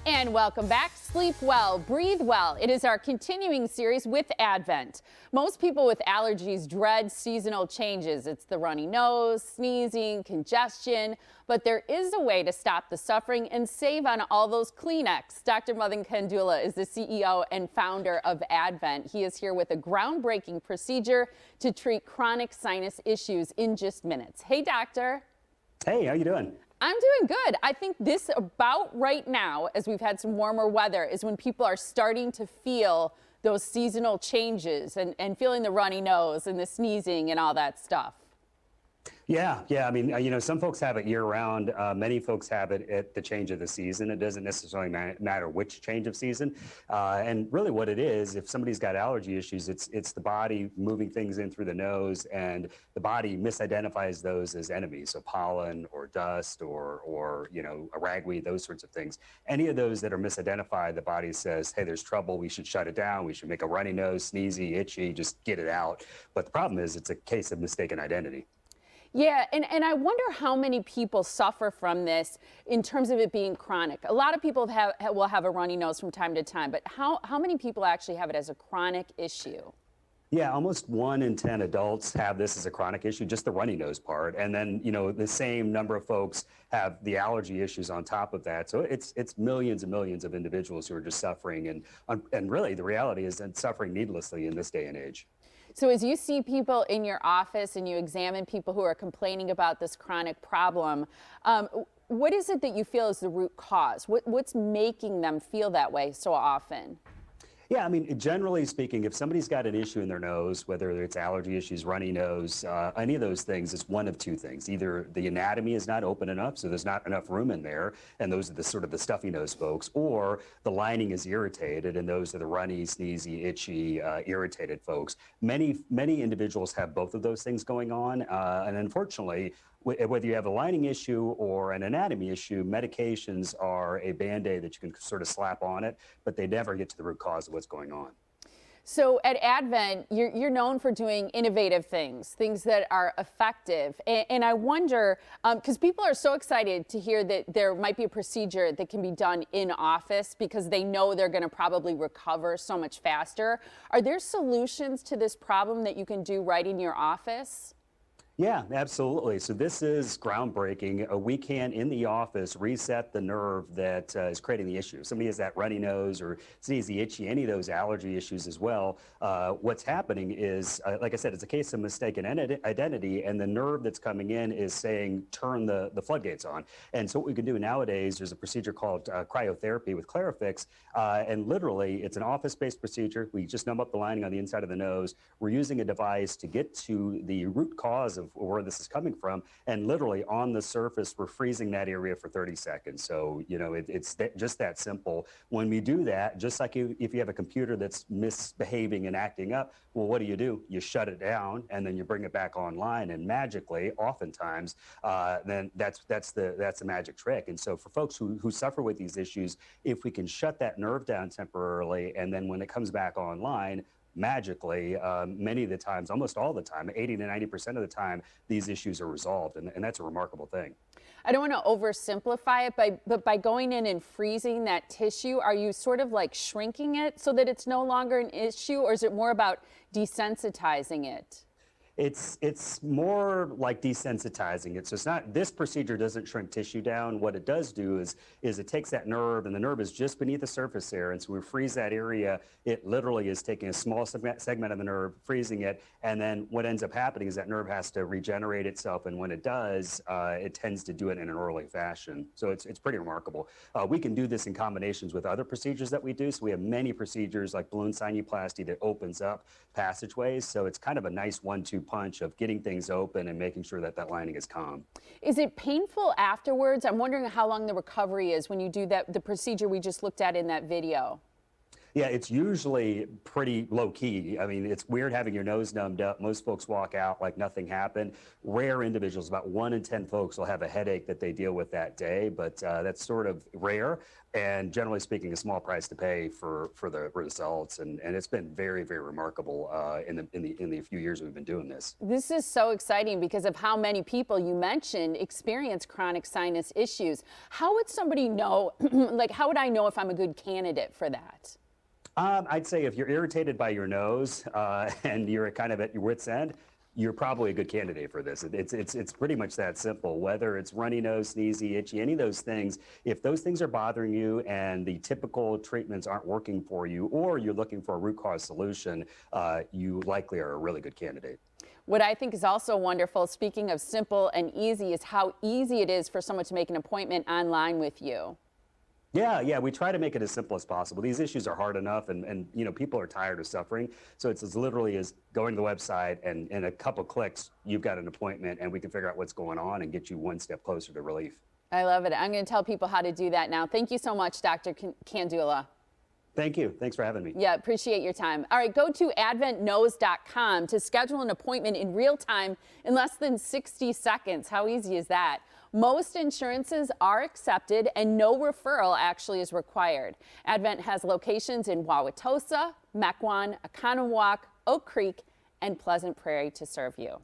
And welcome back. Sleep well, breathe well. It is our continuing series with Advent. Most people with allergies dread seasonal changes. It's the runny nose, sneezing, congestion, but there is a way to stop the suffering and save on all those Kleenex. Dr. Madan Kandula is the CEO and founder of Advent. He is here with a groundbreaking procedure to treat chronic sinus issues in just minutes. Hey, doctor. Hey, how you doing? I'm doing good. I think this about right now, as we've had some warmer weather, is when people are starting to feel those seasonal changes and feeling the runny nose and the sneezing and all that stuff. Yeah. I mean, some folks have it year-round. Many folks have it at the change of the season. It doesn't necessarily matter which change of season. And really what it is, if somebody's got allergy issues, it's the body moving things in through the nose, and the body misidentifies those as enemies. So pollen or dust or a ragweed, those sorts of things. Any of those that are misidentified, the body says, hey, there's trouble. We should shut it down. We should make a runny nose, sneezy, itchy, just get it out. But the problem is it's a case of mistaken identity. Yeah, and I wonder how many people suffer from this in terms of it being chronic. A lot of people will have a runny nose from time to time, but how many people actually have it as a chronic issue? Yeah, almost 1 in 10 adults have this as a chronic issue, just the runny nose part. And then, the same number of folks have the allergy issues on top of that. So it's millions and millions of individuals who are just suffering. And really, the reality is that suffering needlessly in this day and age. So as you see people in your office and you examine people who are complaining about this chronic problem, what is it that you feel is the root cause? What's making them feel that way so often? Yeah, I mean, generally speaking, if somebody's got an issue in their nose, whether it's allergy issues, runny nose, any of those things, it's one of two things. Either the anatomy is not open enough, so there's not enough room in there, and those are the sort of the stuffy nose folks, or the lining is irritated, and those are the runny, sneezy, itchy, irritated folks. Many individuals have both of those things going on, and unfortunately, whether you have a lining issue or an anatomy issue, medications are a Band-Aid that you can sort of slap on it, but they never get to the root cause of what's going on. So at Advent, you're known for doing innovative things that are effective. And I wonder, because people are so excited to hear that there might be a procedure that can be done in office because they know they're going to probably recover so much faster. Are there solutions to this problem that you can do right in your office? Yeah, absolutely. So this is groundbreaking. We can, in the office, reset the nerve that is creating the issue. If somebody has that runny nose or sneezy, itchy, any of those allergy issues as well. What's happening is, like I said, it's a case of mistaken identity, and the nerve that's coming in is saying, turn the floodgates on. And so what we can do nowadays, there's a procedure called cryotherapy with Clarifix, and literally, it's an office-based procedure. We just numb up the lining on the inside of the nose. We're using a device to get to the root cause of where this is coming from, and literally on the surface we're freezing that area for 30 seconds. So it's just that simple. When we do that, just like if you have a computer that's misbehaving and acting up, well, what do? You shut it down and then you bring it back online, and magically, oftentimes, then that's the magic trick. And so for folks who suffer with these issues, if we can shut that nerve down temporarily, and then when it comes back online, magically, many of the times, almost all the time, 80 to 90% of the time, these issues are resolved, and that's a remarkable thing. I don't want to oversimplify it, but by going in and freezing that tissue, are you sort of like shrinking it so that it's no longer an issue, or is it more about desensitizing it? It's more like desensitizing it. So it's not, this procedure doesn't shrink tissue down. What it does do is it takes that nerve, and the nerve is just beneath the surface there. And so we freeze that area. It literally is taking a small segment of the nerve, freezing it. And then what ends up happening is that nerve has to regenerate itself. And when it does, it tends to do it in an early fashion. So it's pretty remarkable. We can do this in combinations with other procedures that we do. So we have many procedures like balloon sinuplasty that opens up passageways. So it's kind of a nice 1-2 punch of getting things open and making sure that lining is calm. Is it painful afterwards? I'm wondering how long the recovery is when you do the procedure we just looked at in that video. Yeah, it's usually pretty low key. I mean, it's weird having your nose numbed up. Most folks walk out like nothing happened. Rare individuals, about 1 in 10 folks will have a headache that they deal with that day, but that's sort of rare. And generally speaking, a small price to pay for the results. And it's been very, very remarkable in the few years we've been doing this. This is so exciting because of how many people you mentioned experience chronic sinus issues. How would somebody know, like, how would I know if I'm a good candidate for that? I'd say if you're irritated by your nose and you're kind of at your wit's end, you're probably a good candidate for this. It's pretty much that simple. Whether it's runny nose, sneezy, itchy, any of those things, if those things are bothering you and the typical treatments aren't working for you, or you're looking for a root cause solution, you likely are a really good candidate. What I think is also wonderful, speaking of simple and easy, is how easy it is for someone to make an appointment online with you. Yeah, we try to make it as simple as possible. These issues are hard enough, and you know, people are tired of suffering. So it's as literally as going to the website, and in a couple clicks, you've got an appointment, and we can figure out what's going on and get you one step closer to relief. I love it. I'm going to tell people how to do that now. Thank you so much, Dr. Kandula. Thank you. Thanks for having me. Yeah, appreciate your time. All right, go to adventknows.com to schedule an appointment in real time in less than 60 seconds. How easy is that? Most insurances are accepted and no referral actually is required. Advent has locations in Wauwatosa, Mequon, Oconomowoc, Oak Creek, and Pleasant Prairie to serve you.